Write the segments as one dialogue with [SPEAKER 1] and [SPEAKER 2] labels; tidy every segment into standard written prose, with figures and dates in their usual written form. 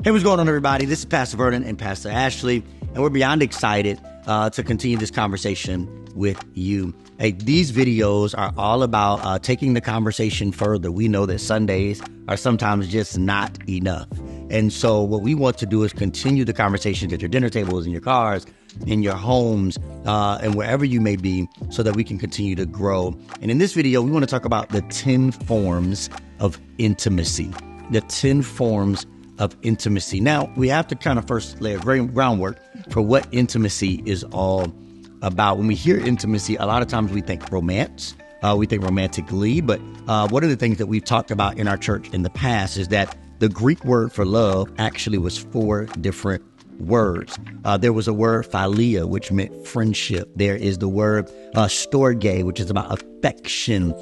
[SPEAKER 1] Hey, what's going on, everybody? This is Pastor Vernon and Pastor Ashley, and we're beyond excited to continue this conversation with you. Hey, these videos are all about taking the conversation further. We know that Sundays are sometimes just not enough. And so what we want to do is continue the conversations at your dinner tables, in your cars, in your homes, and wherever you may be, so that we can continue to grow. And in this video, we want to talk about the 10 forms of intimacy. The 10 forms of intimacy. Now, we have to kind of first lay a groundwork for what intimacy is all about. When we hear intimacy, a lot of times we think romance, we think romantically, but one of the things that we've talked about in our church in the past is that the Greek word for love actually was 4 different words. There was a word philia, which meant friendship. There is the word storge, which is about affection.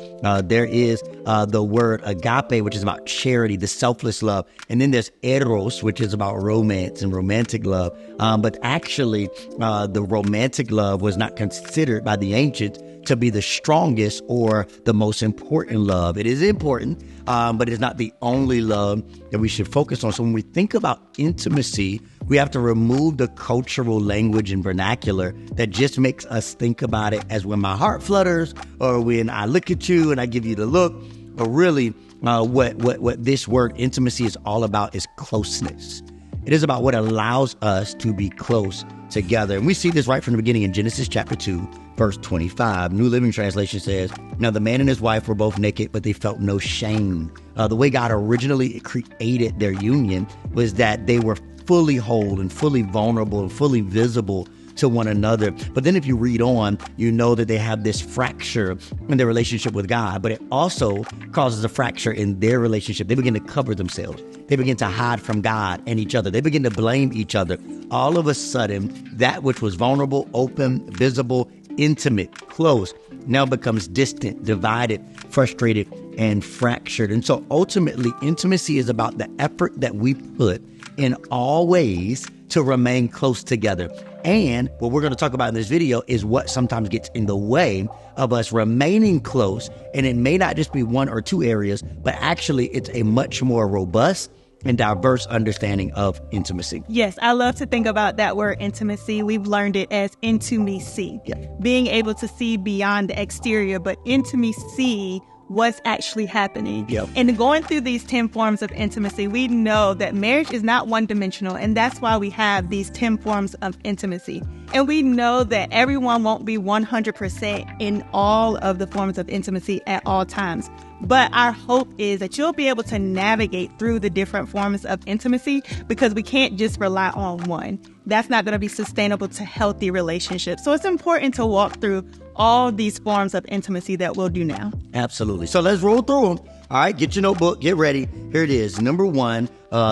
[SPEAKER 1] There is the word agape, which is about charity, the selfless love. And then there's eros, which is about romance and romantic love. But actually, the romantic love was not considered by the ancients to be the strongest or the most important love. It is important, but it's not the only love that we should focus on. So when we think about intimacy, we have to remove the cultural language and vernacular that just makes us think about it as when my heart flutters, or when I look at you and I give you the look. But really, what this word intimacy is all about is closeness. It is about what allows us to be close together. And we see this right from the beginning in Genesis chapter 2, verse 25. New Living Translation says, "Now the man and his wife were both naked, but they felt no shame." The way God originally created their union was that they were fully whole and fully vulnerable and fully visible to one another. But then if you read on, you know that they have this fracture in their relationship with God, but it also causes a fracture in their relationship. They begin to cover themselves. They begin to hide from God and each other. They begin to blame each other. All of a sudden, that which was vulnerable, open, visible, intimate, close, now becomes distant, divided, frustrated, and fractured. And so ultimately, intimacy is about the effort that we put in all ways to remain close together. And what we're going to talk about in this video is what sometimes gets in the way of us remaining close. And it may not just be 1 or 2 areas, but actually it's a much more robust and diverse understanding of intimacy.
[SPEAKER 2] Yes, I love to think about that word intimacy. We've learned it as intimacy, being able to see beyond the exterior, but intimacy, what's actually happening. And going through these 10 forms of intimacy, we know that marriage is not one-dimensional, and that's why we have these 10 forms of intimacy. And we know that everyone won't be 100% in all of the forms of intimacy at all times. But our hope is that you'll be able to navigate through the different forms of intimacy, because we can't just rely on one. That's not going to be sustainable to healthy relationships. So it's important to walk through all these forms of intimacy that we'll do now.
[SPEAKER 1] Absolutely. So let's roll through them. All right, get your notebook, get ready. Here it is. Number 1,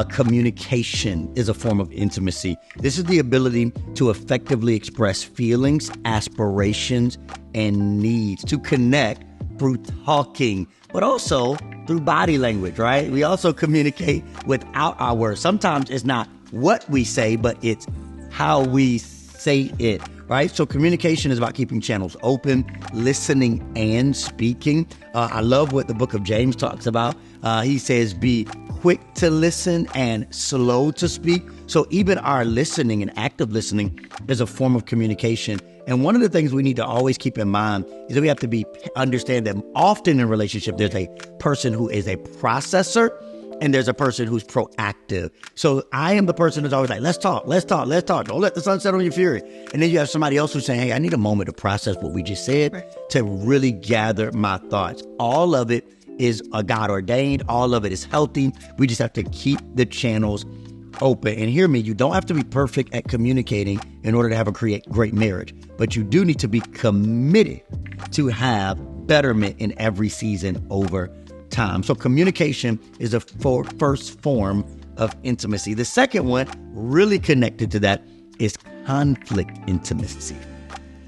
[SPEAKER 1] communication is a form of intimacy. This is the ability to effectively express feelings, aspirations, and needs, to connect through talking, but also through body language, right? We also communicate without our words. Sometimes it's not what we say, but it's how we say it, right? So communication is about keeping channels open, listening and speaking. I love what the book of James talks about. He says, be quick to listen and slow to speak. So even our listening and active listening is a form of communication. And one of the things we need to always keep in mind is that we have to understand that often in relationship, there's a person who is a processor and there's a person who's proactive. So I am the person who's always like, let's talk. Don't let the sun set on your fury. And then you have somebody else who's saying, hey, I need a moment to process what we just said, to really gather my thoughts. All of it is God ordained. All of it is healthy. We just have to keep the channels open. And hear me, you don't have to be perfect at communicating in order to have a great marriage, but you do need to be committed to have betterment in every season over time. So communication is the first form of intimacy. The second one, really connected to that, is conflict intimacy,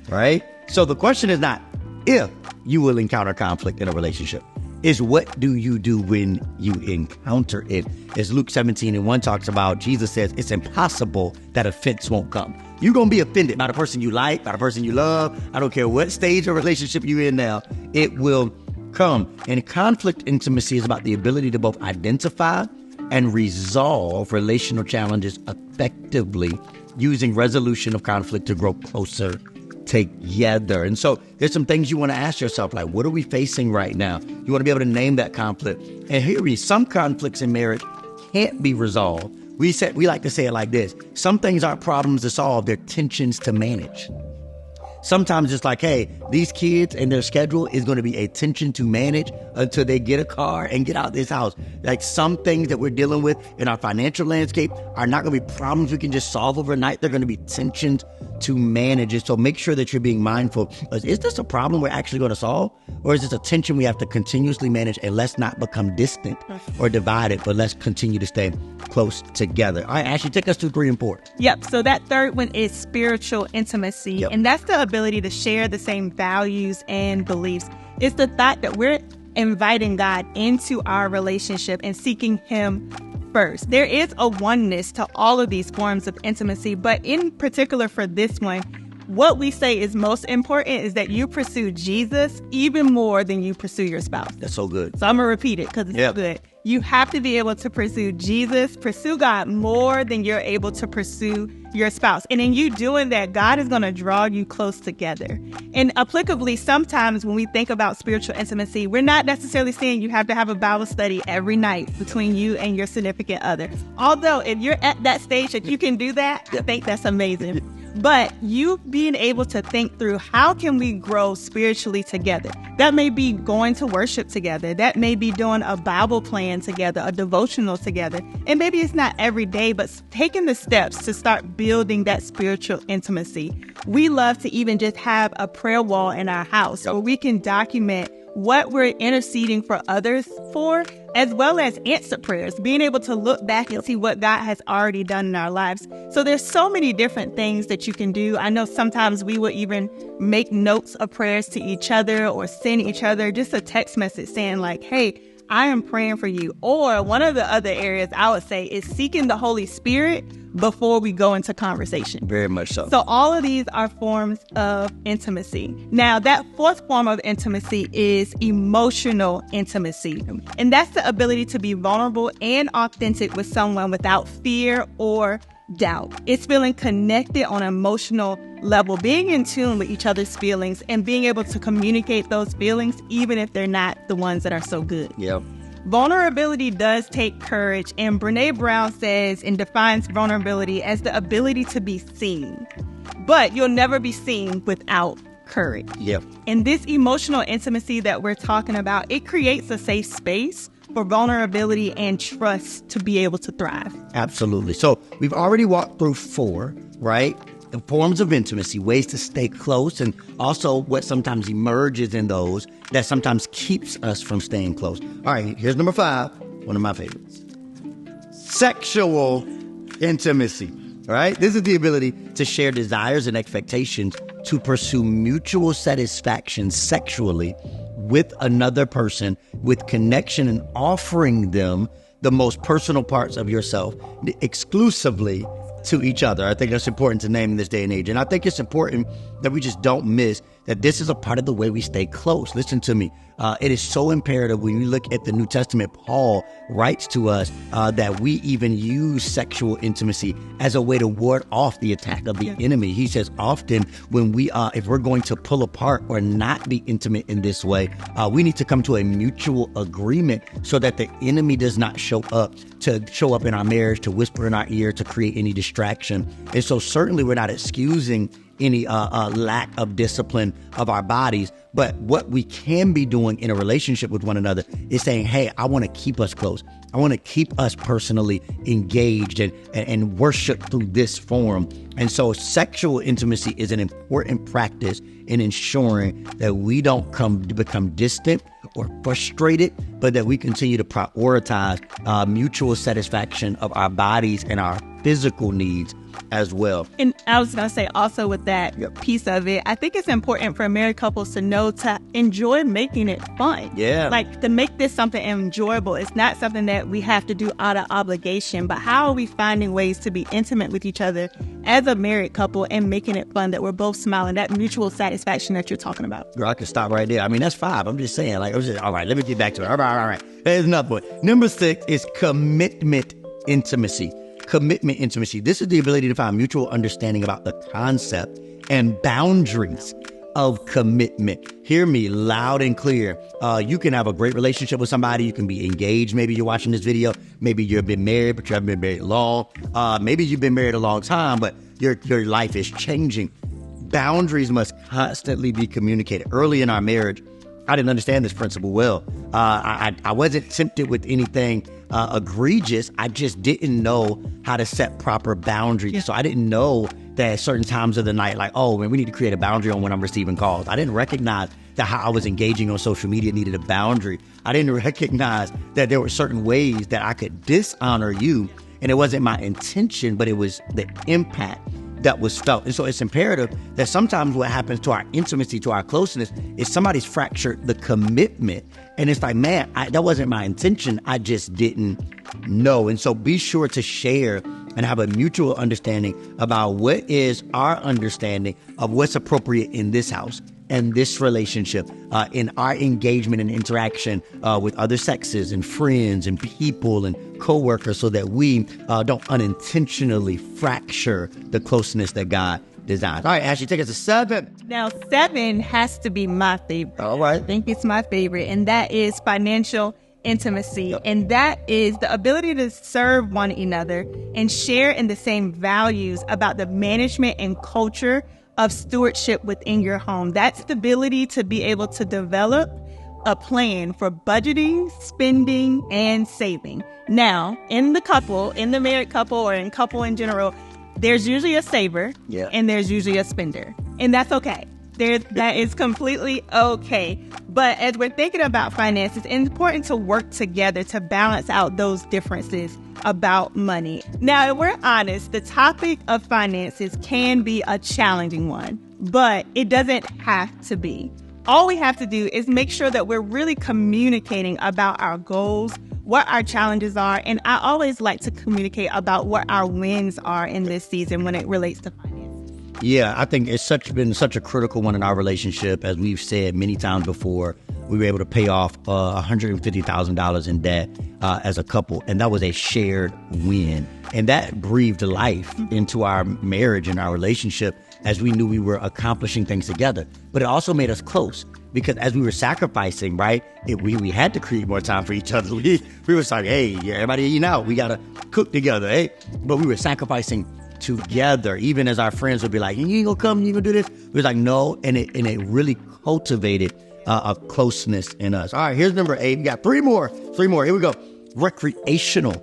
[SPEAKER 1] right? So the question is not if you will encounter conflict in a relationship. Is what do you do when you encounter it? As Luke 17:1 talks about, Jesus says it's impossible that offense won't come. You're going to be offended by the person you like, by the person you love. I don't care what stage of relationship you're in now. It will come. And conflict intimacy is about the ability to both identify and resolve relational challenges effectively using resolution of conflict to grow closer together. And so there's some things you want to ask yourself, like, what are we facing right now? You want to be able to name that conflict. And here some conflicts in marriage can't be resolved. We like to say it like this: some things aren't problems to solve, they're tensions to manage. Sometimes it's like, hey, these kids and their schedule is going to be a tension to manage until they get a car and get out this house. Like, some things that we're dealing with in our financial landscape are not going to be problems we can just solve overnight. They're going to be tensions to manage it. So make sure that you're being mindful. Is this a problem we're actually going to solve? Or is this a tension we have to continuously manage? And let's not become distant or divided, but let's continue to stay close together. All right, Ashley, take us to 3 and 4.
[SPEAKER 2] Yep. So that third one is spiritual intimacy.
[SPEAKER 1] Yep.
[SPEAKER 2] And that's the ability to share the same values and beliefs. It's the thought that we're inviting God into our relationship and seeking Him first. There is a oneness to all of these forms of intimacy, but in particular for this one, what we say is most important is that you pursue Jesus even more than you pursue your spouse.
[SPEAKER 1] That's so good.
[SPEAKER 2] So I'm going to repeat it because it's good. You have to be able to pursue Jesus, pursue God more than you're able to pursue your spouse. And in you doing that, God is going to draw you close together. And applicably, sometimes when we think about spiritual intimacy, we're not necessarily saying you have to have a Bible study every night between you and your significant other. Although if you're at that stage that you can do that, I think that's amazing. But you being able to think through, how can we grow spiritually together? That may be going to worship together. That may be doing a Bible plan together, a devotional together. And maybe it's not every day, but taking the steps to start building that spiritual intimacy. We love to even just have a prayer wall in our house where we can document what we're interceding for others for, as well as answer prayers, being able to look back and see what God has already done in our lives. So there's so many different things that you can do. I know sometimes we will even make notes of prayers to each other or send each other just a text message saying like, hey, I am praying for you. Or one of the other areas I would say is seeking the Holy Spirit before we go into conversation.
[SPEAKER 1] Very much so.
[SPEAKER 2] So all of these are forms of intimacy. Now, that fourth form of intimacy is emotional intimacy. And that's the ability to be vulnerable and authentic with someone without fear or doubt. It's feeling connected on an emotional level, being in tune with each other's feelings and being able to communicate those feelings, even if they're not the ones that are so good.
[SPEAKER 1] Yep.
[SPEAKER 2] Vulnerability does take courage, and Brené Brown says and defines vulnerability as the ability to be seen. But you'll never be seen without courage.
[SPEAKER 1] Yep.
[SPEAKER 2] And this emotional intimacy that we're talking about, it creates a safe space for vulnerability and trust to be able to thrive.
[SPEAKER 1] Absolutely. So we've already walked through 4, right? The forms of intimacy, ways to stay close, and also what sometimes emerges in those that sometimes keeps us from staying close. All right, here's number 5, one of my favorites. Sexual intimacy, all right? This is the ability to share desires and expectations to pursue mutual satisfaction sexually with another person, with connection, and offering them the most personal parts of yourself exclusively to each other. I think that's important to name in this day and age. And I think it's important that we just don't miss that this is a part of the way we stay close. Listen to me. It is so imperative when you look at the New Testament. Paul writes to us that we even use sexual intimacy as a way to ward off the attack of the enemy. He says often when we if we're going to pull apart or not be intimate in this way, we need to come to a mutual agreement so that the enemy does not show up in our marriage, to whisper in our ear, to create any distraction. And so certainly we're not excusing any lack of discipline of our bodies. But what we can be doing in a relationship with one another is saying, hey, I want to keep us close. I want to keep us personally engaged and worship through this form. And so sexual intimacy is an important practice in ensuring that we don't become distant or frustrated, but that we continue to prioritize mutual satisfaction of our bodies and our physical needs as well.
[SPEAKER 2] And I was going to say also with that piece of it, I think it's important for married couples to know to enjoy making it fun.
[SPEAKER 1] Yeah.
[SPEAKER 2] Like to make this something enjoyable. It's not something that we have to do out of obligation, but how are we finding ways to be intimate with each other as a married couple and making it fun, that we're both smiling, that mutual satisfaction that you're talking about.
[SPEAKER 1] Girl, I could stop right there. I mean, that's 5. I'm just saying, like, all right, let me get back to it. All right. There's another one. Number 6 is commitment intimacy. Commitment intimacy. This is the ability to find mutual understanding about the concept and boundaries of commitment. Hear me loud and clear. You can have a great relationship with somebody. You can be engaged. Maybe you're watching this video. Maybe you've been married, but you haven't been married long. Maybe you've been married a long time, but your life is changing. Boundaries must constantly be communicated. Early in our marriage, I didn't understand this principle well. I wasn't tempted with anything egregious. I just didn't know how to set proper boundaries. Yeah. So I didn't know that at certain times of the night, like, oh, man, we need to create a boundary on when I'm receiving calls. I didn't recognize that how I was engaging on social media needed a boundary. I didn't recognize that there were certain ways that I could dishonor you, and it wasn't my intention, but it was the impact that was felt. And so it's imperative that sometimes what happens to our intimacy, to our closeness, is somebody's fractured the commitment. And it's like, man, that wasn't my intention. I just didn't know. And so be sure to share and have a mutual understanding about what is our understanding of what's appropriate in this house and this relationship, in our engagement and interaction with other sexes and friends and people and coworkers, so that we don't unintentionally fracture the closeness that God designed. All right, Ashley, take us to 7.
[SPEAKER 2] Now, 7 has to be my favorite.
[SPEAKER 1] All right.
[SPEAKER 2] I think it's my favorite, and that is financial intimacy. Yep. And that is the ability to serve one another and share in the same values about the management and culture of stewardship within your home. That's the ability to be able to develop a plan for budgeting, spending, and saving. Now, in the married couple, or in couple in general, there's usually a saver, and there's usually a spender. And that's okay. That is completely okay. But as we're thinking about finances, it's important to work together to balance out those differences about money. Now, if we're honest, the topic of finances can be a challenging one, but it doesn't have to be. All we have to do is make sure that we're really communicating about our goals, what our challenges are, and I always like to communicate about what our wins are in this season when it relates to finances.
[SPEAKER 1] Yeah, I think it's been such a critical one in our relationship. As we've said many times before, we were able to pay off $150,000 in debt as a couple, and that was a shared win. And that breathed life into our marriage and our relationship, as we knew we were accomplishing things together. But it also made us close, because as we were sacrificing, right, we had to create more time for each other. We were like, hey, everybody eating out. We got to cook together, hey? But we were sacrificing together, even as our friends would be like, you ain't gonna come, you ain't gonna do this. We was like, no, and it really cultivated a closeness in us. All right, here's number 8. We got 3 more. Here we go. Recreational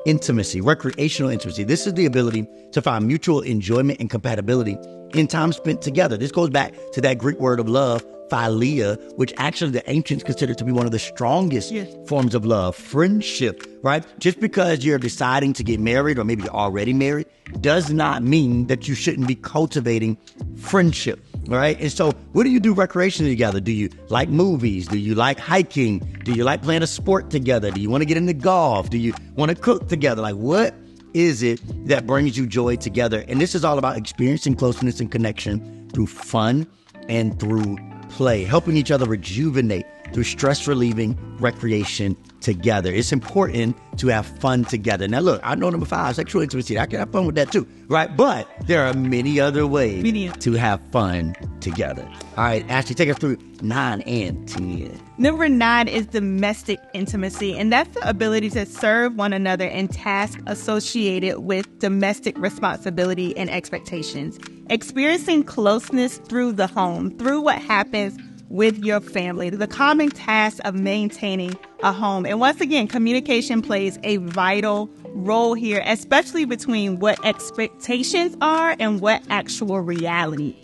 [SPEAKER 1] intimacy. This is the ability to find mutual enjoyment and compatibility in time spent together. This goes back to that Greek word of love, philia, which actually the ancients considered to be one of the strongest forms of love. Friendship, right? Just because you're deciding to get married, or maybe you're already married, does not mean that you shouldn't be cultivating friendship, right? And so what do you do recreationally together? Do you like movies? Do you like hiking? Do you like playing a sport together? Do you want to get into golf? Do you want to cook together? Like, what is it that brings you joy together? And this is all about experiencing closeness and connection through fun and through play, helping each other rejuvenate through stress-relieving recreation together. It's important to have fun together. Now, look, I know number 5, sexual intimacy. I can have fun with that too, right? But there are many other ways to have fun together. All right, Ashley, take us through 9 and 10.
[SPEAKER 2] Number 9 is domestic intimacy, and that's the ability to serve one another in tasks associated with domestic responsibility and expectations. Experiencing closeness through the home, through what happens with your family, the common task of maintaining a home. And once again, communication plays a vital role here, especially between what expectations are and what actual reality.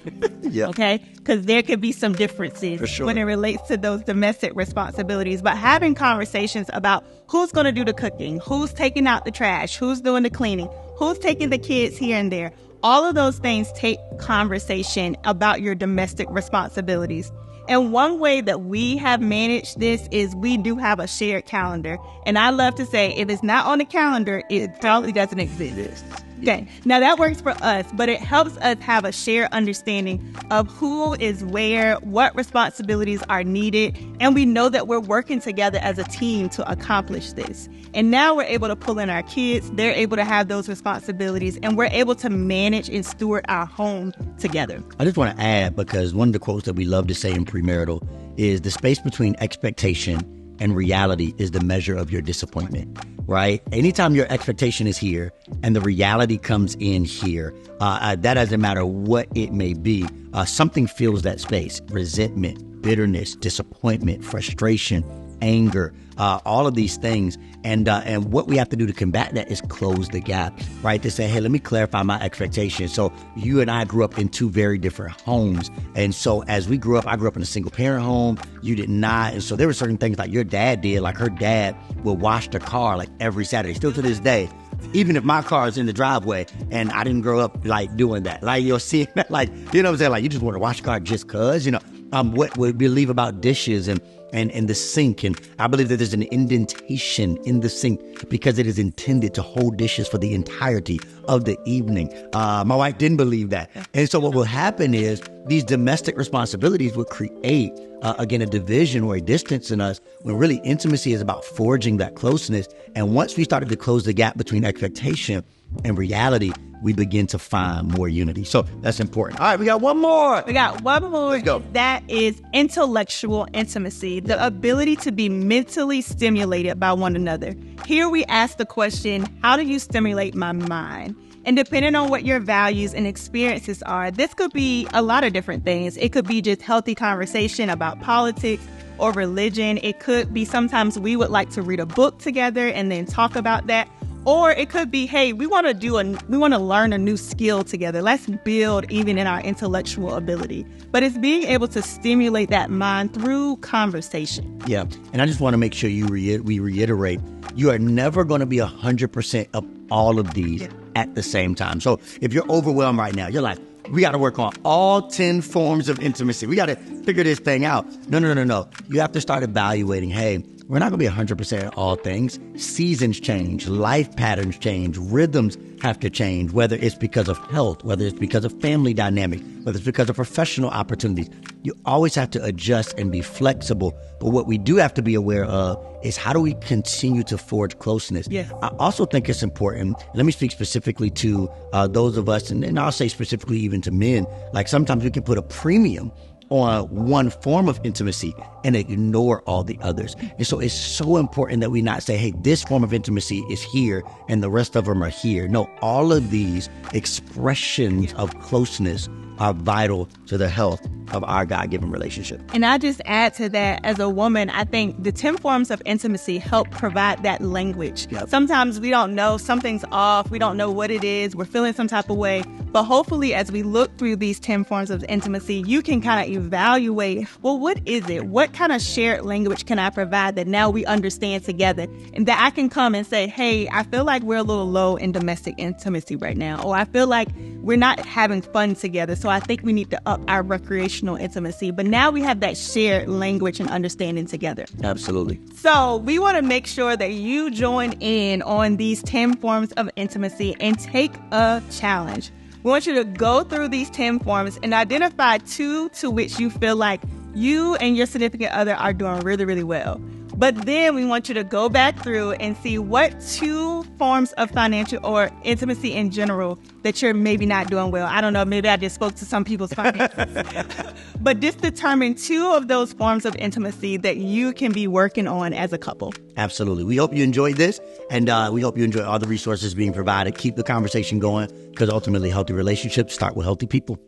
[SPEAKER 2] Okay? Because there could be some differences when it relates to those domestic responsibilities. But having conversations about who's going to do the cooking, who's taking out the trash, who's doing the cleaning, who's taking the kids here and there, all of those things take conversation about your domestic responsibilities. And one way that we have managed this is we do have a shared calendar. And I love to say, if it's not on the calendar, it probably doesn't exist. Okay. Now that works for us, but it helps us have a shared understanding of who is where, what responsibilities are needed, and we know that we're working together as a team to accomplish this. And now we're able to pull in our kids, they're able to have those responsibilities, and we're able to manage and steward our home together.
[SPEAKER 1] I just want to add, because one of the quotes that we love to say in premarital is the space between expectation and reality is the measure of your disappointment, right? Anytime your expectation is here and the reality comes in here, that doesn't matter what it may be, something fills that space. Resentment, bitterness, disappointment, frustration, anger, all of these things. And what we have to do to combat that is close the gap, right? To say, hey, let me clarify my expectations. So you and I grew up in two very different homes. And so as we grew up, I grew up in a single parent home. You did not. And so there were certain things like your dad did, like her dad would wash the car like every Saturday, still to this day. Even if my car is in the driveway and I didn't grow up like doing that, like you'll see that, like, you know what I'm saying? Like you just want to wash the car just cause, you know, what we believe about dishes and the sink. And I believe that there's an indentation in the sink because it is intended to hold dishes for the entirety of the evening. My wife didn't believe that. And so what will happen is these domestic responsibilities will create, again, a division or a distance in us when really intimacy is about forging that closeness. And once we started to close the gap between expectation and reality, we begin to find more unity. So that's important. All right, we got one more.
[SPEAKER 2] Let's go. That is intellectual intimacy, the ability to be mentally stimulated by one another. Here we ask the question, how do you stimulate my mind? And depending on what your values and experiences are, this could be a lot of different things. It could be just healthy conversation about politics or religion. It could be sometimes we would like to read a book together and then talk about that. Or it could be, hey, we want to learn a new skill together. Let's build even in our intellectual ability. But it's being able to stimulate that mind through conversation.
[SPEAKER 1] Yeah. And I just want to make sure we reiterate, you are never going to be 100% of all of these at the same time. So if you're overwhelmed right now, you're like, we got to work on all 10 forms of intimacy. We got to figure this thing out. No. You have to start evaluating, hey, we're not going to be 100% at all things. Seasons change, life patterns change, rhythms have to change, whether it's because of health, whether it's because of family dynamics, whether it's because of professional opportunities. You always have to adjust and be flexible. But what we do have to be aware of is how do we continue to forge closeness?
[SPEAKER 2] Yeah.
[SPEAKER 1] I also think it's important, let me speak specifically to those of us, and I'll say specifically even to men, like sometimes we can put a premium on one form of intimacy and ignore all the others. And so it's so important that we not say, hey, this form of intimacy is here and the rest of them are here. No, all of these expressions of closeness are vital to the health of our God-given relationship.
[SPEAKER 2] And I just add to that, as a woman, I think the 10 forms of intimacy help provide that language.
[SPEAKER 1] Yep.
[SPEAKER 2] Sometimes we don't know, something's off, we don't know what it is, we're feeling some type of way. But hopefully as we look through these 10 forms of intimacy, you can kind of evaluate, well, what is it? What kind of shared language can I provide that now we understand together? And that I can come and say, hey, I feel like we're a little low in domestic intimacy right now. Or I feel like we're not having fun together. So I think we need to up our recreational intimacy. But now we have that shared language and understanding together.
[SPEAKER 1] Absolutely.
[SPEAKER 2] So we want to make sure that you join in on these 10 forms of intimacy and take a challenge. We want you to go through these 10 forms and identify 2 to which you feel like you and your significant other are doing really, really well. But then we want you to go back through and see what 2 forms of financial or intimacy in general that you're maybe not doing well. I don't know, maybe I just spoke to some people's finances. But just determine 2 of those forms of intimacy that you can be working on as a couple.
[SPEAKER 1] Absolutely. We hope you enjoyed this, and we hope you enjoy all the resources being provided. Keep the conversation going, because ultimately healthy relationships start with healthy people.